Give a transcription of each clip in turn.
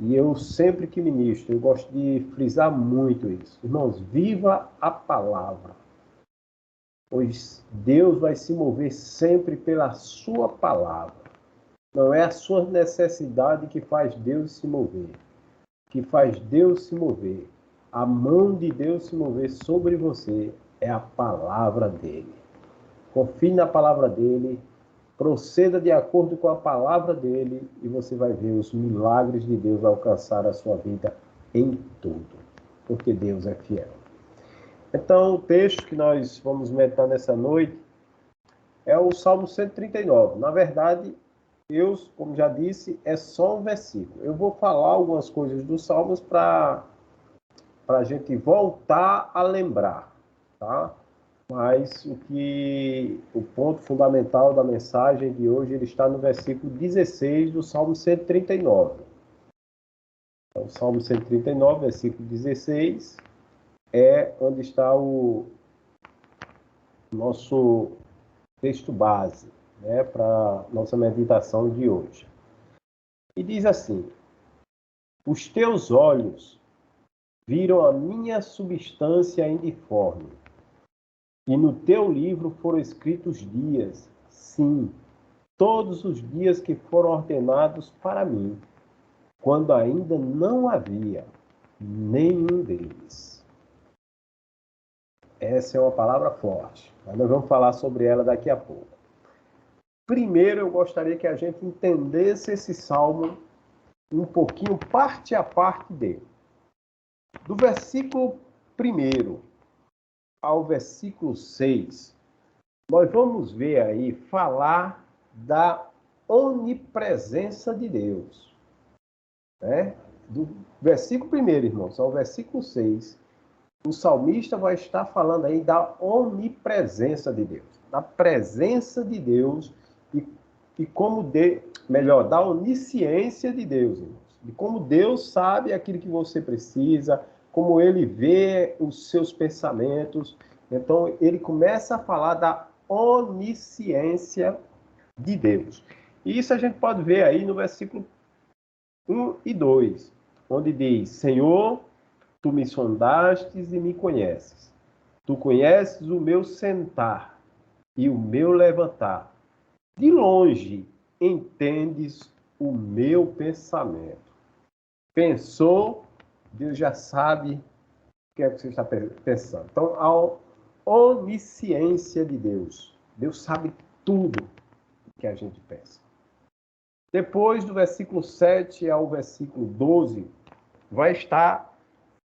E eu sempre que ministro, eu gosto de frisar muito isso. Irmãos, viva a palavra. Pois Deus vai se mover sempre pela sua palavra. Não é a sua necessidade que faz Deus se mover. Que faz Deus se mover. A mão de Deus se mover sobre você é a palavra dele. Confie na palavra dele, proceda de acordo com a palavra dele e você vai ver os milagres de Deus alcançar a sua vida em tudo, porque Deus é fiel. Então, o texto que nós vamos meditar nessa noite é o Salmo 139. Na verdade, como já disse, é só um versículo. Eu vou falar algumas coisas dos Salmos para a gente voltar a lembrar, tá? Mas o ponto fundamental da mensagem de hoje ele está no versículo 16 do Salmo 139. Então, o Salmo 139, versículo 16, é onde está o nosso texto base, né, para a nossa meditação de hoje. E diz assim: os teus olhos viram a minha substância indiforme, e no teu livro foram escritos dias, sim, todos os dias que foram ordenados para mim, quando ainda não havia nenhum deles. Essa é uma palavra forte, mas nós vamos falar sobre ela daqui a pouco. Primeiro, eu gostaria que a gente entendesse esse salmo um pouquinho, parte a parte dele. Do versículo 1 ao versículo 6, nós vamos ver aí falar da onipresença de Deus. Né? Do versículo 1, irmãos, ao versículo 6, o salmista vai estar falando aí da onipresença de Deus, da presença de Deus e da onisciência de Deus, irmãos, de como Deus sabe aquilo que você precisa, como ele vê os seus pensamentos. Então, ele começa a falar da onisciência de Deus. E isso a gente pode ver aí no versículo 1 e 2, onde diz: Senhor, tu me sondastes e me conheces. Tu conheces o meu sentar e o meu levantar. De longe entendes o meu pensamento. Pensou, Deus já sabe o que é que você está pensando. Então, a onisciência de Deus. Deus sabe tudo o que a gente pensa. Depois, do versículo 7 ao versículo 12, vai estar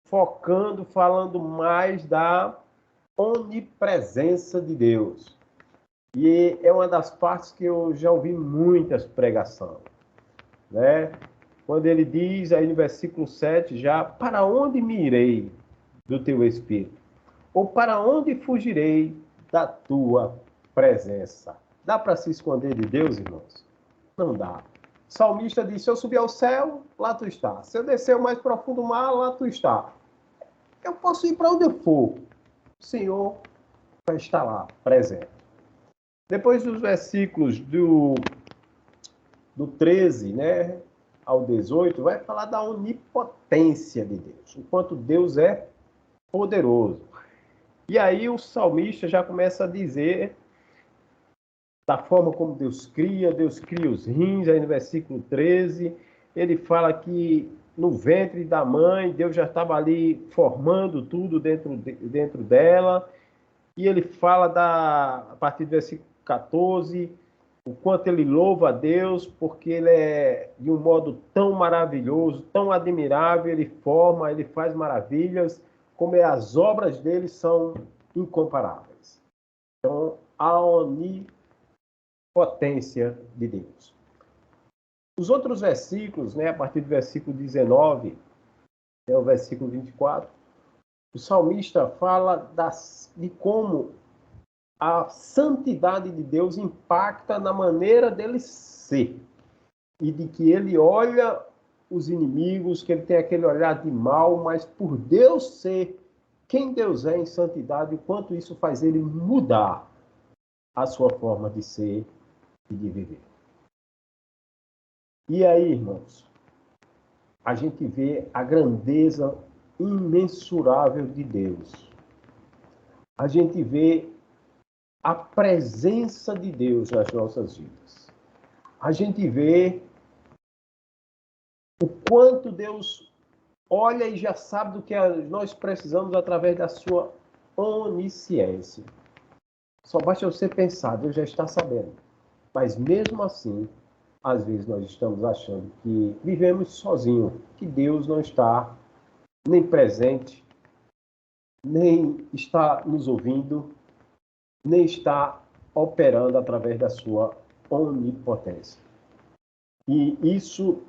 falando mais da onipresença de Deus. E é uma das partes que eu já ouvi muitas pregações, né? Quando ele diz aí no versículo 7 já: para onde me irei do teu espírito? Ou para onde fugirei da tua presença? Dá para se esconder de Deus, irmãos? Não dá. O salmista diz: se eu subir ao céu, lá tu está. Se eu descer ao mais profundo mar, lá tu está. Eu posso ir para onde eu for. O Senhor vai estar lá, presente. Depois dos versículos do 13, né, ao 18, vai falar da onipotência de Deus, o quanto Deus é poderoso. E aí o salmista já começa a dizer da forma como Deus cria os rins, aí no versículo 13, ele fala que no ventre da mãe, Deus já estava ali formando tudo dentro dela, e ele fala a partir do versículo 14, o quanto ele louva a Deus, porque ele é de um modo tão maravilhoso, tão admirável, ele forma, ele faz maravilhas, como as obras dele são incomparáveis. Então, a onipotência de Deus. Os outros versículos, né, a partir do versículo 19 até o versículo 24, o salmista fala de como a santidade de Deus impacta na maneira dele ser. E de que ele olha os inimigos, que ele tem aquele olhar de mal, mas por Deus ser quem Deus é em santidade, o quanto isso faz ele mudar a sua forma de ser e de viver. E aí, irmãos, a gente vê a grandeza imensurável de Deus. A gente vê a presença de Deus nas nossas vidas. A gente vê o quanto Deus olha e já sabe do que nós precisamos através da sua onisciência. Só basta você pensar, Deus já está sabendo. Mas mesmo assim, às vezes nós estamos achando que vivemos sozinhos, que Deus não está nem presente, nem está nos ouvindo, nem está operando através da sua onipotência. E isso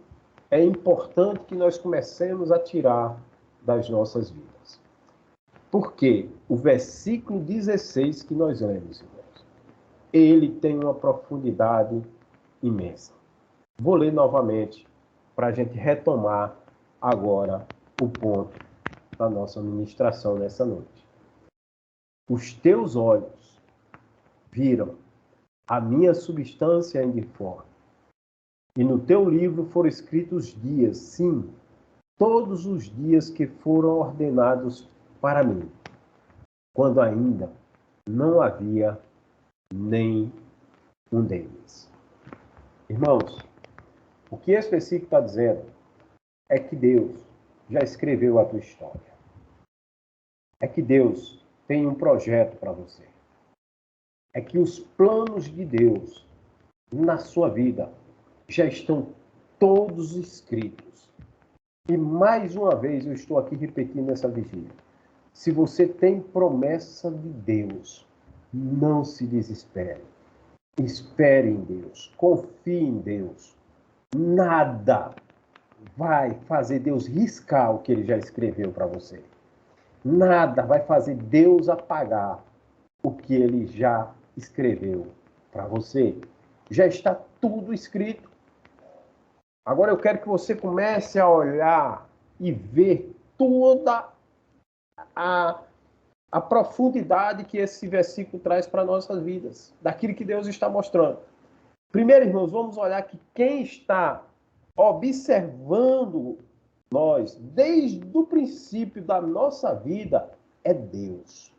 é importante que nós comecemos a tirar das nossas vidas. Porque o versículo 16 que nós lemos, irmãos, ele tem uma profundidade imensa. Vou ler novamente para a gente retomar agora o ponto da nossa ministração nessa noite. Os teus olhos viram a minha substância ainda informe, e no teu livro foram escritos dias, sim, todos os dias que foram ordenados para mim, quando ainda não havia nem um deles. Irmãos, o que esse versículo está dizendo é que Deus já escreveu a tua história. É que Deus tem um projeto para você. É que os planos de Deus na sua vida já estão todos escritos. E mais uma vez eu estou aqui repetindo essa vigília. Se você tem promessa de Deus, não se desespere. Espere em Deus, confie em Deus. Nada vai fazer Deus riscar o que ele já escreveu para você. Nada vai fazer Deus apagar o que ele já escreveu para você. Já está tudo escrito. Agora eu quero que você comece a olhar e ver toda a profundidade que esse versículo traz para nossas vidas, daquilo que Deus está mostrando. Primeiro, irmãos, vamos olhar que quem está observando nós desde o princípio da nossa vida é Deus.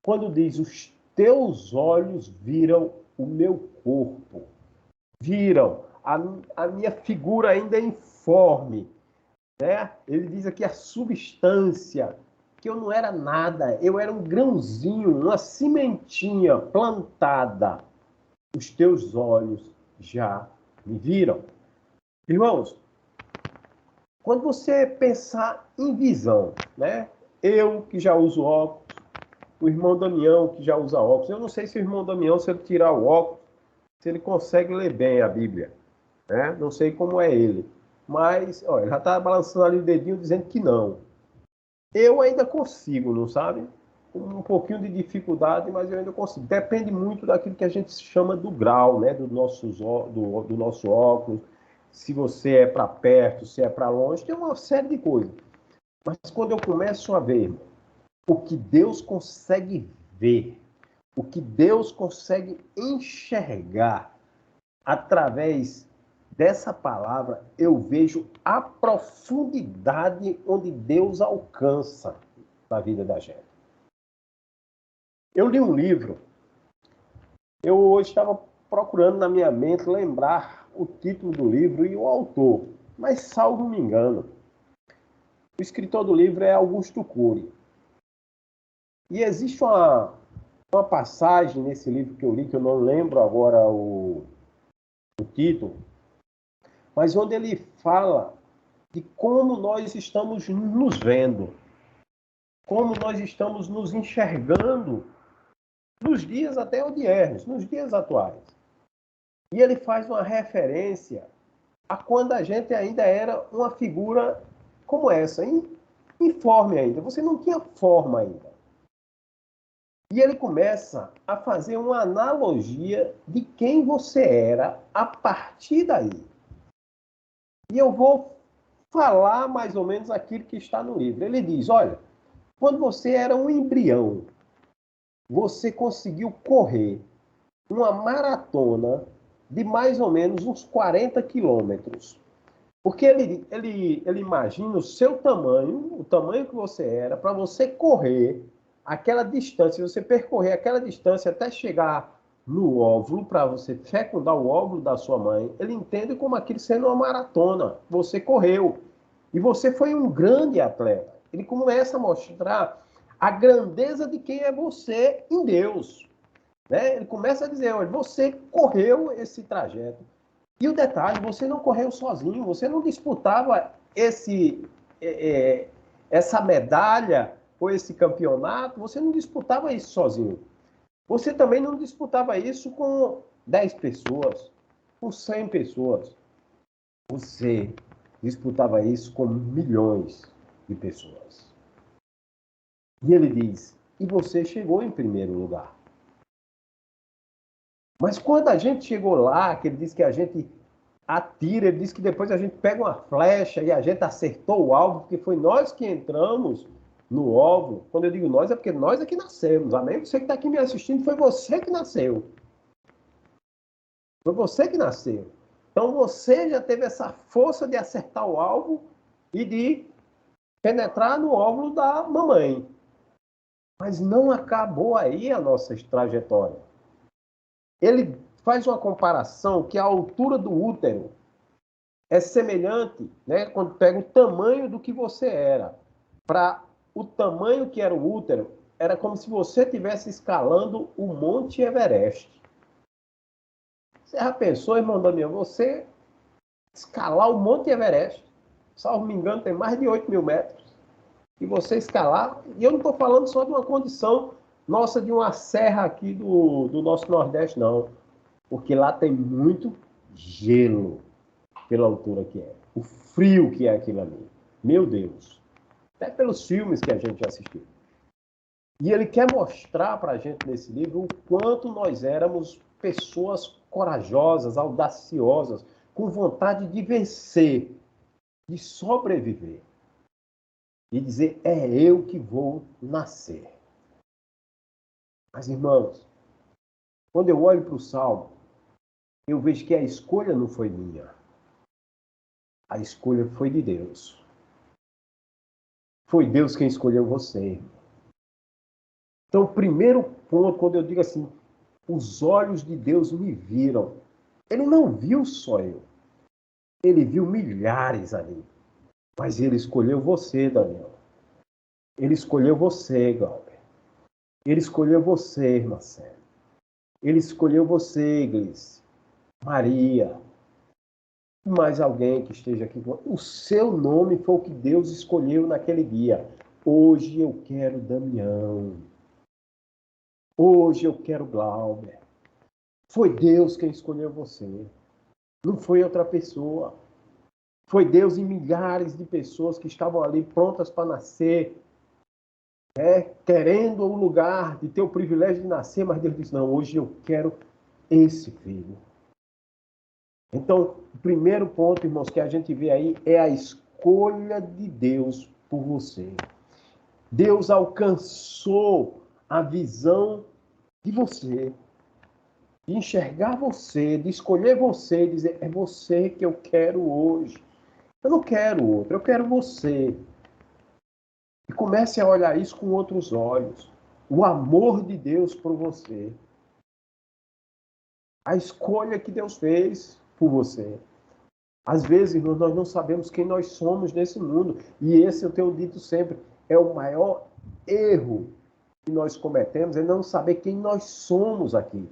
Quando diz, os teus olhos viram o meu corpo, viram a minha figura ainda informe, né? Ele diz aqui a substância, que eu não era nada, eu era um grãozinho, uma sementinha plantada. Os teus olhos já me viram. Irmãos, quando você pensar em visão, né? Eu que já uso óculos, o irmão Damião que já usa óculos, eu não sei se o irmão Damião, se ele tirar o óculos, se ele consegue ler bem a Bíblia, né? Não sei como é ele, mas ó, ele já está balançando ali o dedinho dizendo que não. Eu ainda consigo, não sabe? Um pouquinho de dificuldade, mas eu ainda consigo. Depende muito daquilo que a gente chama do grau, né? Do nosso óculos. Se você é para perto, se é para longe, tem uma série de coisas. Mas quando eu começo a ver o que Deus consegue ver, o que Deus consegue enxergar através dessa palavra, eu vejo a profundidade onde Deus alcança na vida da gente. Eu li um livro, eu hoje estava procurando na minha mente lembrar o título do livro e o autor, mas salvo me engano, o escritor do livro é Augusto Cury. E existe uma passagem nesse livro que eu li, que eu não lembro agora o título, mas onde ele fala de como nós estamos nos vendo, como nós estamos nos enxergando nos dias até odiernos, nos dias atuais. E ele faz uma referência a quando a gente ainda era uma figura como essa, informe ainda, você não tinha forma ainda. E ele começa a fazer uma analogia de quem você era a partir daí. E eu vou falar mais ou menos aquilo que está no livro. Ele diz, olha, quando você era um embrião, você conseguiu correr uma maratona de mais ou menos uns 40 quilômetros. Porque ele imagina o seu tamanho, o tamanho que você era, para você correr aquela distância, você percorrer aquela distância até chegar no óvulo, para você fecundar o óvulo da sua mãe. Ele entende como aquilo sendo uma maratona. Você correu. E você foi um grande atleta. Ele começa a mostrar a grandeza de quem é você em Deus. Né? Ele começa a dizer, olha, você correu esse trajeto. E o detalhe, você não correu sozinho, você não disputava essa medalha ou esse campeonato, você não disputava isso sozinho. Você também não disputava isso com 10 pessoas, com 100 pessoas. Você disputava isso com milhões de pessoas. E ele diz, e você chegou em primeiro lugar. Mas quando a gente chegou lá, que ele diz que a gente atira, ele diz que depois a gente pega uma flecha e a gente acertou o alvo, porque foi nós que entramos no óvulo. Quando eu digo nós, é porque nós é que nascemos. Amém? Você que está aqui me assistindo, foi você que nasceu. Foi você que nasceu. Então você já teve essa força de acertar o alvo e de penetrar no óvulo da mamãe. Mas não acabou aí a nossa trajetória. Ele faz uma comparação que a altura do útero é semelhante, né, quando pega o tamanho do que você era, para o tamanho que era o útero, era como se você estivesse escalando o Monte Everest. Você já pensou, irmão Daniel, você escalar o Monte Everest, salvo me engano, tem mais de 8 mil metros, e você escalar, e eu não estou falando só de uma condição nossa de uma serra aqui do nosso Nordeste, não, porque lá tem muito gelo, pela altura que é. O frio que é aquilo ali. Meu Deus. Até pelos filmes que a gente já assistiu. E ele quer mostrar para a gente nesse livro o quanto nós éramos pessoas corajosas, audaciosas, com vontade de vencer, de sobreviver. E dizer, é eu que vou nascer. Mas, irmãos, quando eu olho para o Salmo, eu vejo que a escolha não foi minha. A escolha foi de Deus. Foi Deus quem escolheu você. Então, o primeiro ponto, quando eu digo assim, os olhos de Deus me viram, ele não viu só eu. Ele viu milhares ali. Mas ele escolheu você, Daniel. Ele escolheu você, Glauber. Ele escolheu você, Marcelo. Ele escolheu você, Gleice. Maria. Mais alguém que esteja aqui. O seu nome foi o que Deus escolheu naquele dia. Hoje eu quero Damião. Hoje eu quero Glauber. Foi Deus quem escolheu você. Não foi outra pessoa. Foi Deus e milhares de pessoas que estavam ali prontas para nascer, querendo o lugar de ter o privilégio de nascer, mas Deus disse, não, hoje eu quero esse filho. Então, o primeiro ponto, irmãos, que a gente vê aí é a escolha de Deus por você. Deus alcançou a visão de você, de enxergar você, de escolher você, de dizer, é você que eu quero hoje. Eu não quero outro, eu quero você. E comece a olhar isso com outros olhos. O amor de Deus por você. A escolha que Deus fez por você. Às vezes, irmãos, nós não sabemos quem nós somos nesse mundo. E esse, eu tenho dito sempre, é o maior erro que nós cometemos, é não saber quem nós somos aqui.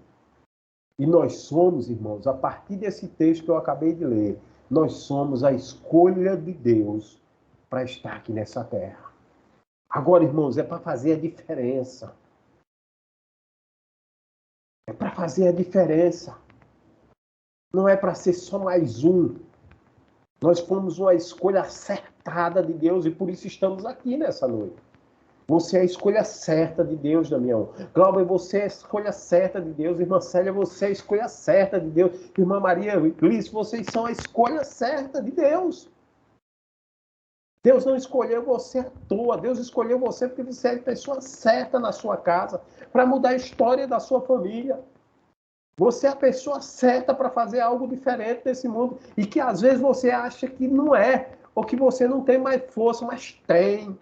E nós somos, irmãos, a partir desse texto que eu acabei de ler, nós somos a escolha de Deus para estar aqui nessa terra. Agora, irmãos, é para fazer a diferença. É para fazer a diferença. Não é para ser só mais um. Nós fomos uma escolha acertada de Deus e por isso estamos aqui nessa noite. Você é a escolha certa de Deus, Damião. Glauber, você é a escolha certa de Deus. Irmã Célia, você é a escolha certa de Deus. Irmã Maria, Liz, vocês são a escolha certa de Deus. Deus não escolheu você à toa. Deus escolheu você porque você é a pessoa certa na sua casa para mudar a história da sua família. Você é a pessoa certa para fazer algo diferente nesse mundo. E que às vezes você acha que não é. Ou que você não tem mais força, mas tem.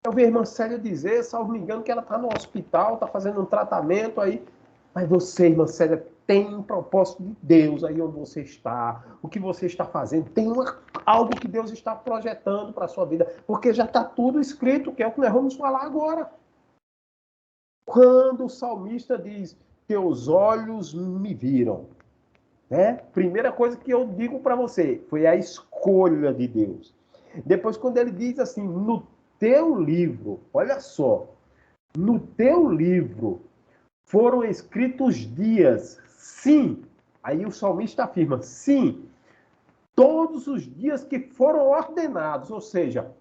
Eu vi a irmã Célia dizer, salvo me engano, que ela está no hospital, está fazendo um tratamento aí. Mas você, irmã Célia, tem um propósito de Deus aí onde você está. O que você está fazendo. Tem algo que Deus está projetando para a sua vida. Porque já está tudo escrito, que é o que nós vamos falar agora. Quando o salmista diz, teus olhos me viram. Né? Primeira coisa que eu digo para você, foi a escolha de Deus. Depois, quando ele diz assim, no teu livro, olha só, no teu livro foram escritos dias, sim. Aí o salmista afirma, sim, todos os dias que foram ordenados, ou seja,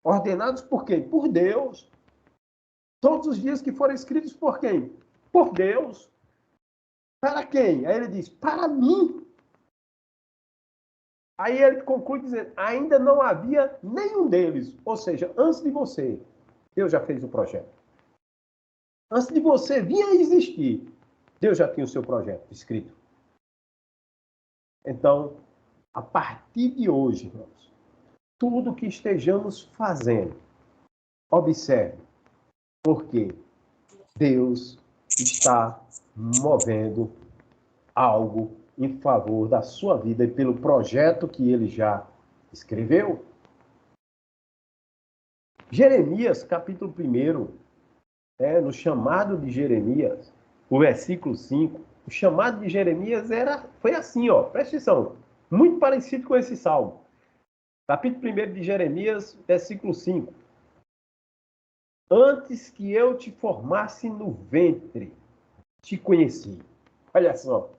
ordenados por quem? Por Deus. Todos os dias que foram escritos por quem? Por Deus. Para quem? Aí ele diz, para mim. Aí ele conclui dizendo, ainda não havia nenhum deles. Ou seja, antes de você, Deus já fez o projeto. Antes de você vir a existir, Deus já tinha o seu projeto escrito. Então, a partir de hoje, irmãos, tudo que estejamos fazendo, observe, porque Deus está movendo algo em favor da sua vida e pelo projeto que ele já escreveu. Jeremias, capítulo 1, no chamado de Jeremias, o versículo 5, o chamado de Jeremias foi assim, presta atenção, muito parecido com esse salmo. Capítulo 1 de Jeremias, versículo 5. Antes que eu te formasse no ventre, te conheci. Olha só.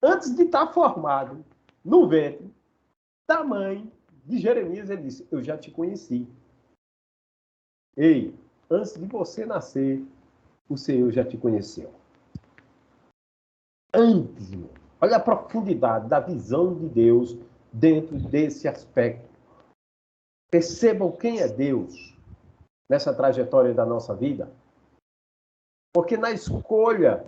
Antes de estar formado no ventre da mãe de Jeremias, ele disse, eu já te conheci. Ei, antes de você nascer, o Senhor já te conheceu. Antes, olha a profundidade da visão de Deus dentro desse aspecto. Percebam quem é Deus nessa trajetória da nossa vida. Porque na escolha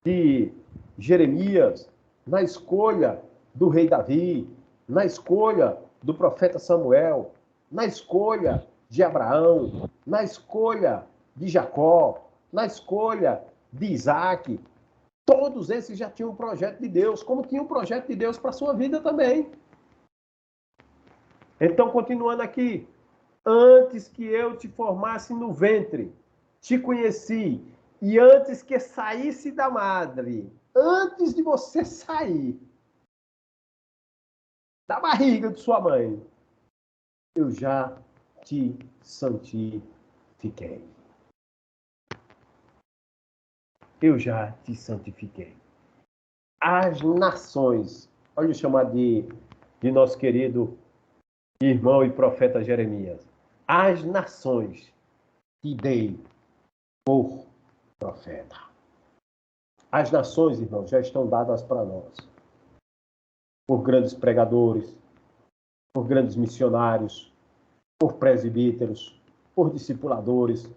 de Jeremias, na escolha do rei Davi, na escolha do profeta Samuel, na escolha de Abraão, na escolha de Jacó, na escolha de Isaac, todos esses já tinham um projeto de Deus, como tinha um projeto de Deus para a sua vida também. Então, continuando aqui, antes que eu te formasse no ventre, te conheci, e antes que saísse da madre, antes de você sair da barriga de sua mãe, eu já te santifiquei. Eu já te santifiquei. As nações, olha o chamado de nosso querido irmão e profeta Jeremias. As nações te dei por profeta. As nações, irmãos, já estão dadas para nós. Por grandes pregadores, por grandes missionários, por presbíteros, por discipuladores.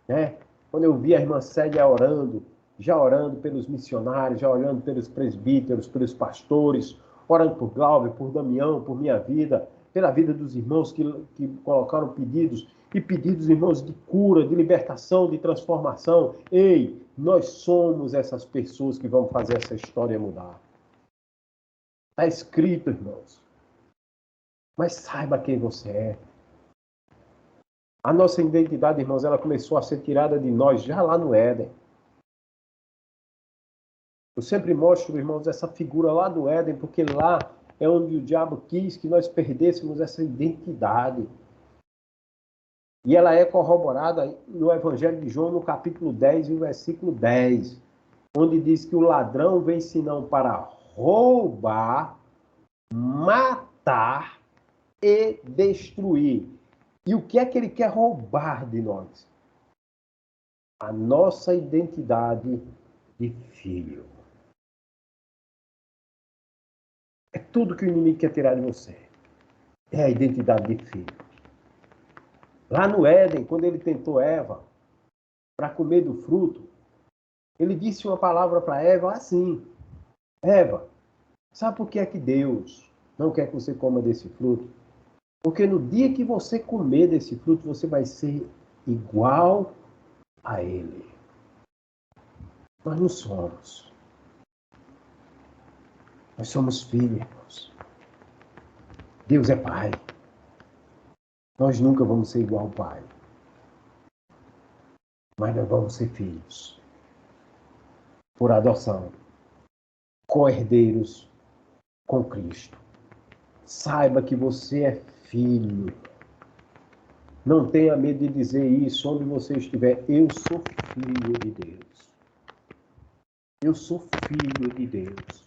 Né? Quando eu vi a irmã Célia orando, já orando pelos missionários, já orando pelos presbíteros, pelos pastores, orando por Glauber, por Damião, por minha vida, pela vida dos irmãos que colocaram pedidos, e pedidos, irmãos, de cura, de libertação, de transformação. Ei, nós somos essas pessoas que vão fazer essa história mudar. Está escrito, irmãos. Mas saiba quem você é. A nossa identidade, irmãos, ela começou a ser tirada de nós já lá no Éden. Eu sempre mostro, irmãos, essa figura lá do Éden, porque lá é onde o diabo quis que nós perdêssemos essa identidade. E ela é corroborada no Evangelho de João, no capítulo 10 e no versículo 10, onde diz que o ladrão vem senão para roubar, matar e destruir. E o que é que ele quer roubar de nós? A nossa identidade de filho. É tudo que o inimigo quer tirar de você. É a identidade de filho. Lá no Éden, quando ele tentou Eva para comer do fruto, Ele disse uma palavra para Eva assim: Eva, sabe por que é que Deus não quer que você coma desse fruto? Porque no dia que você comer desse fruto, você vai ser igual a Ele. Nós não somos. Nós somos filhos, irmãos. Deus é Pai. Nós nunca vamos ser igual ao Pai. Mas nós vamos ser filhos. Por adoção. Co-herdeiros com Cristo. Saiba que você é filho. Não tenha medo de dizer isso onde você estiver. Eu sou filho de Deus. Eu sou filho de Deus.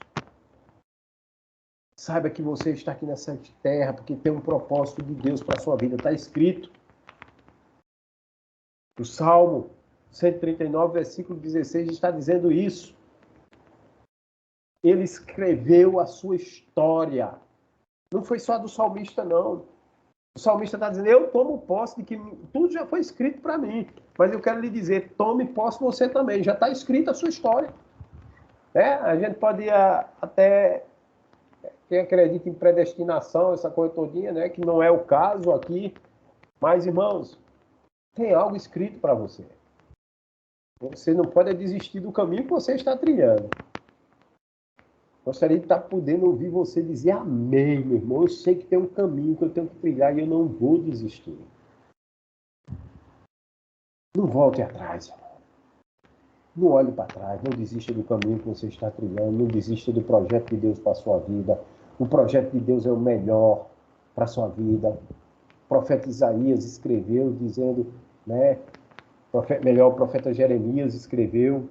Saiba que você está aqui nessa terra porque tem um propósito de Deus para a sua vida. Está escrito. O Salmo 139, versículo 16 está dizendo isso. Ele escreveu a sua história. Não foi só do salmista, não. O salmista está dizendo, eu tomo posse de que tudo já foi escrito para mim. Mas eu quero lhe dizer, tome posse você também. Já está escrita a sua história. A gente pode até... Quem acredita em predestinação, essa coisa todinha, né? Que não é o caso aqui. Mas, irmãos, tem algo escrito para você. Você não pode desistir do caminho que você está trilhando. Gostaria de estar podendo ouvir você dizer amém, meu irmão. Eu sei que tem um caminho que eu tenho que trilhar e eu não vou desistir. Não volte atrás, irmão. Não olhe para trás, não desista do caminho que você está trilhando, não desista do projeto de Deus para a sua vida. O projeto de Deus é o melhor para a sua vida. O profeta Isaías escreveu dizendo, né? O profeta Jeremias escreveu,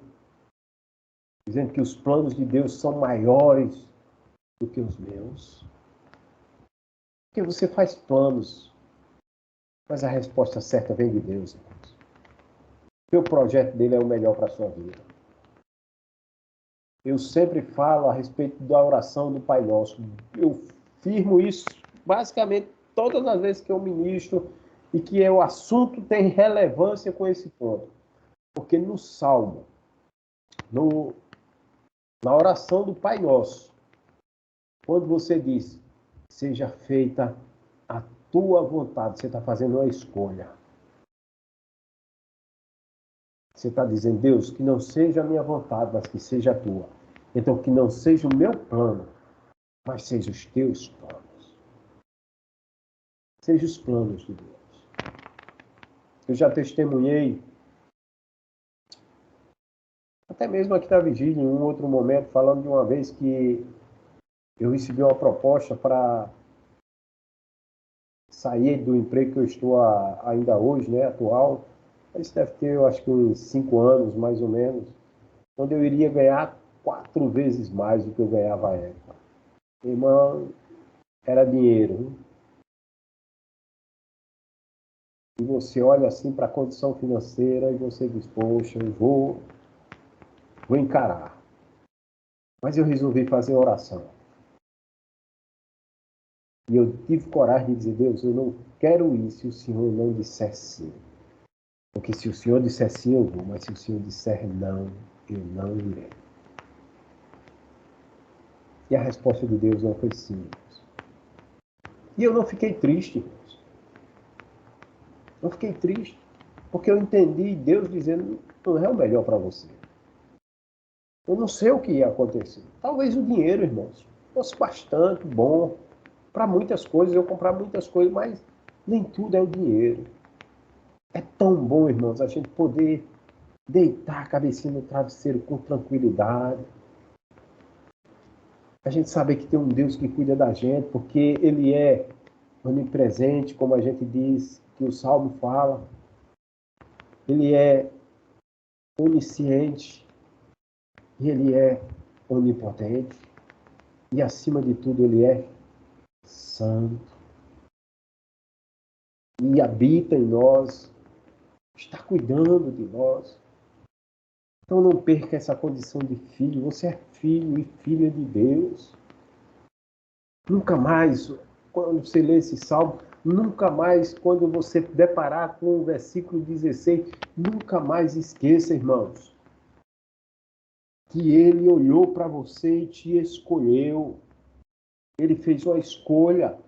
dizendo que os planos de Deus são maiores do que os meus. Porque você faz planos, mas a resposta certa vem de Deus, irmãos. Porque o projeto dele é o melhor para a sua vida. Eu sempre falo a respeito da oração do Pai Nosso. Eu firmo isso basicamente todas as vezes que eu ministro e que o assunto tem relevância com esse ponto. Porque no Salmo, na oração do Pai Nosso, quando você diz, seja feita a tua vontade, você está fazendo uma escolha. Você está dizendo, Deus, que não seja a minha vontade, mas que seja a tua. Então, que não seja o meu plano, mas seja os teus planos. Seja os planos de Deus. Eu já testemunhei, até mesmo aqui na vigília, em um outro momento, falando de uma vez que eu recebi uma proposta para sair do emprego que eu estou ainda hoje, né, atual. Isso deve ter, eu acho que uns 5 anos, mais ou menos, onde eu iria ganhar 4 vezes mais do que eu ganhava à época. Irmão, era dinheiro. Hein? E você olha assim para a condição financeira e você diz, poxa, eu vou encarar. Mas eu resolvi fazer oração. E eu tive coragem de dizer, Deus, eu não quero ir se o Senhor não disser sim. Porque se o Senhor disser sim, eu vou. Mas se o Senhor disser não, eu não irei. E a resposta de Deus não foi sim. E eu não fiquei triste, irmãos. Não fiquei triste. Porque eu entendi Deus dizendo, não é o melhor para você. Eu não sei o que ia acontecer. Talvez o dinheiro, irmãos, fosse bastante bom para muitas coisas, eu comprar muitas coisas, mas nem tudo é o dinheiro. É tão bom, irmãos, a gente poder deitar a cabecinha no travesseiro com tranquilidade. A gente sabe que tem um Deus que cuida da gente, porque Ele é onipresente, como a gente diz, que o Salmo fala. Ele é onisciente e Ele é onipotente. E, acima de tudo, Ele é santo. E habita em nós, está cuidando de nós. Então não perca essa condição de filho. Você é filho e filha de Deus. Nunca mais, quando você lê esse salmo, nunca mais, quando você deparar com o versículo 16, nunca mais esqueça, irmãos. que ele olhou para você e te escolheu. Ele fez uma escolha.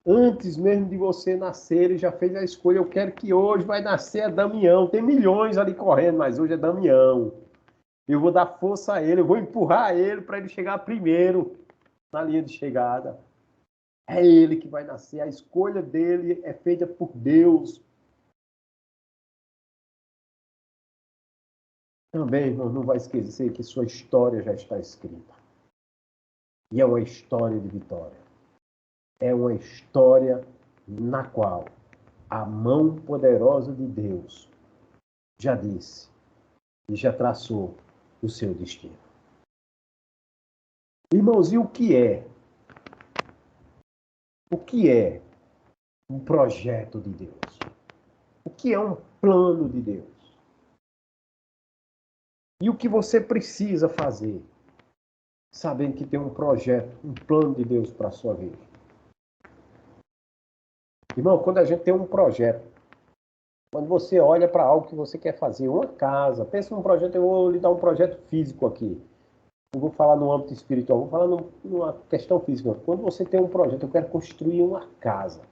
Antes mesmo de você nascer, ele já fez a escolha. Eu quero que hoje vai nascer é Damião. Tem milhões ali correndo, mas hoje é Damião. Eu vou dar força a ele, eu vou empurrar ele para ele chegar primeiro na linha de chegada. É ele que vai nascer. A escolha dele é feita por Deus. Também, irmão, não vai esquecer que sua história já está escrita. E é uma história de vitória. É uma história na qual a mão poderosa de Deus já disse e já traçou o seu destino. Irmãozinho, o que é? O que é um projeto de Deus? O que é um plano de Deus? E o que você precisa fazer, sabendo que tem um projeto, um plano de Deus para a sua vida? Irmão, quando a gente tem um projeto, quando você olha para algo que você quer fazer, uma casa, pensa num projeto, eu vou lhe dar um projeto físico aqui. Não vou falar no âmbito espiritual, vou falar numa questão física. Quando você tem um projeto, eu quero construir uma casa,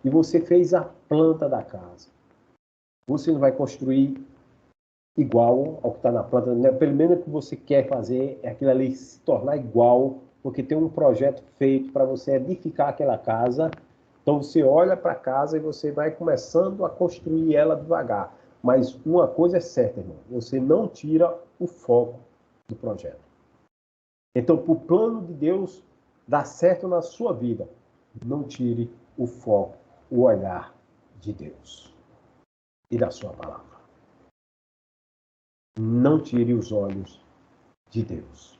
e você fez a planta da casa, você não vai construir igual ao que está na planta, né? Pelo menos o que você quer fazer é aquilo ali se tornar igual, porque tem um projeto feito para você edificar aquela casa. Então você olha para a casa e você vai começando a construir ela devagar. Mas uma coisa é certa, irmão, você não tira o foco do projeto. Então, para o plano de Deus dar certo na sua vida, não tire o foco, o olhar de Deus e da sua palavra. Não tire os olhos de Deus.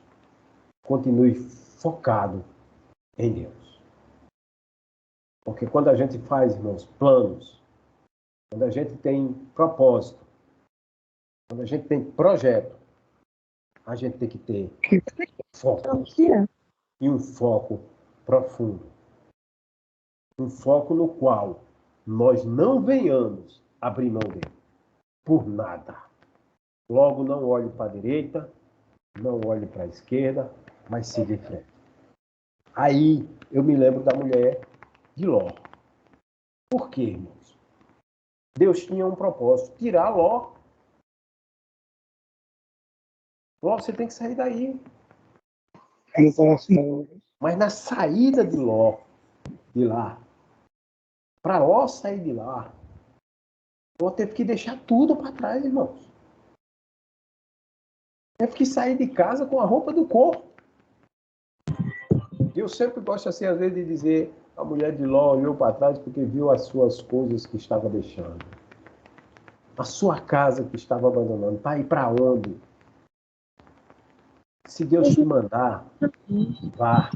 Continue focado em Deus. Porque quando a gente faz, irmãos, planos, quando a gente tem propósito, quando a gente tem projeto, a gente tem que ter foco. E um foco profundo. Um foco no qual nós não venhamos abrir mão dele por nada. Logo, não olhe para a direita, não olhe para a esquerda, mas siga em frente. Aí eu me lembro da mulher de Ló. Por quê, irmãos? Deus tinha um propósito, tirar Ló. Ló, você tem que sair daí. Mas na saída de Ló, de lá, para Ló sair de lá, Ló teve que deixar tudo para trás, irmãos. Teve que sair de casa com a roupa do corpo. Eu sempre gosto, assim, às vezes, de dizer, a mulher de Ló olhou para trás porque viu as suas coisas que estava deixando. A sua casa que estava abandonando. Para ir para onde? Se Deus te mandar, vá.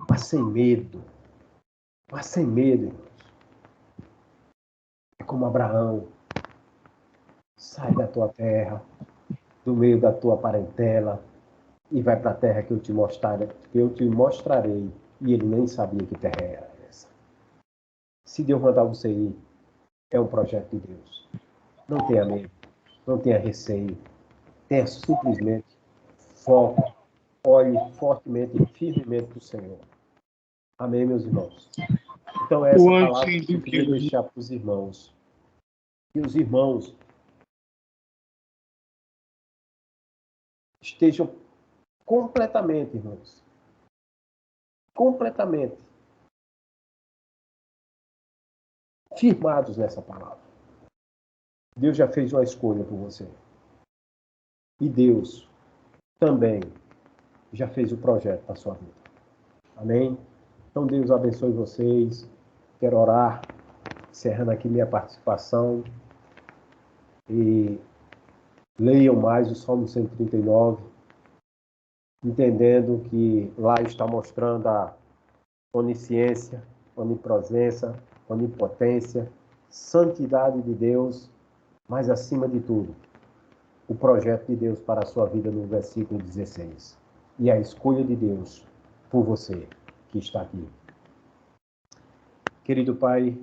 Vá sem medo. Vá sem medo, irmãos. É como Abraão. Sai da tua terra, do meio da tua parentela, e vai para a terra que eu te mostrarei. E ele nem sabia que terra era essa. Se Deus mandar você ir, é um projeto de Deus. Não tenha medo, não tenha receio. Tenha simplesmente foco. Olhe fortemente e firmemente para o Senhor. Amém, meus irmãos? Então, essa palavra que eu queria deixar para os irmãos. Que os irmãos estejam completamente, irmãos, completamente firmados nessa palavra. Deus já fez uma escolha por você. E Deus também já fez o projeto para a sua vida. Amém? Então, Deus abençoe vocês. Quero orar, encerrando aqui minha participação. E leiam mais o Salmo 139, entendendo que lá está mostrando a onisciência, onipresença, onipotência, santidade de Deus, mas acima de tudo, o projeto de Deus para a sua vida no versículo 16. E a escolha de Deus por você que está aqui. Querido Pai,